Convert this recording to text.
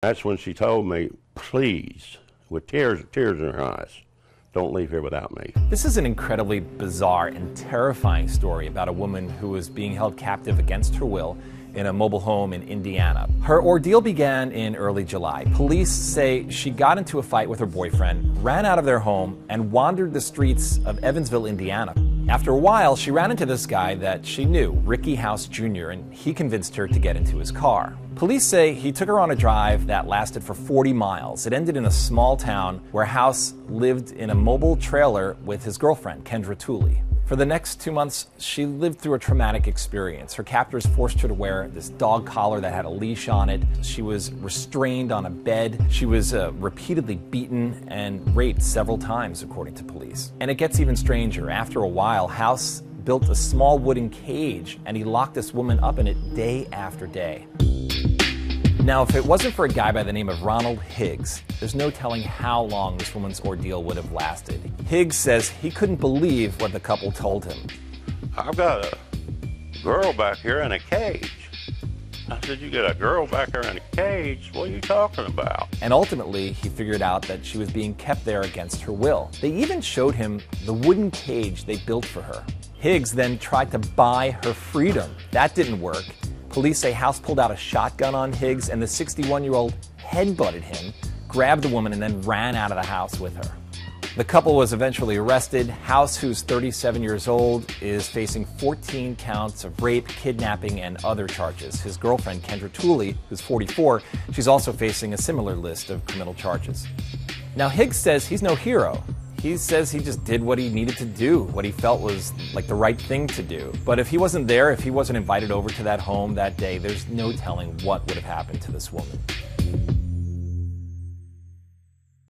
That's when she told me, please, with tears in her eyes, don't leave here without me. This is an incredibly bizarre and terrifying story about a woman who was being held captive against her will in a mobile home in Indiana. Her ordeal began in early July. Police say she got into a fight with her boyfriend, ran out of their home, and wandered the streets of Evansville, Indiana. After a while, she ran into this guy that she knew, Ricky House Jr., and he convinced her to get into his car. Police say he took her on a drive that lasted for 40 miles. It ended in a small town where House lived in a mobile trailer with his girlfriend, Kendra Tooley. For the next 2 months, she lived through a traumatic experience. Her captors forced her to wear this dog collar that had a leash on it. She was restrained on a bed. She was repeatedly beaten and raped several times, according to police. And it gets even stranger. After a while, House built a small wooden cage, and he locked this woman up in it day after day. Now, if it wasn't for a guy by the name of Ronald Higgs, there's no telling how long this woman's ordeal would have lasted. Higgs says he couldn't believe what the couple told him. I've got a girl back here in a cage. I said, you got a girl back here in a cage? What are you talking about? And ultimately, he figured out that she was being kept there against her will. They even showed him the wooden cage they built for her. Higgs then tried to buy her freedom. That didn't work. Police say House pulled out a shotgun on Higgs, and the 61-year-old headbutted him, grabbed the woman, and then ran out of the house with her. The couple was eventually arrested. House, who's 37 years old, is facing 14 counts of rape, kidnapping, and other charges. His girlfriend, Kendra Tooley, who's 44, she's also facing a similar list of criminal charges. Now, Higgs says he's no hero. He says he just did what he needed to do, what he felt was like the right thing to do. But if he wasn't there, if he wasn't invited over to that home that day, there's no telling what would have happened to this woman.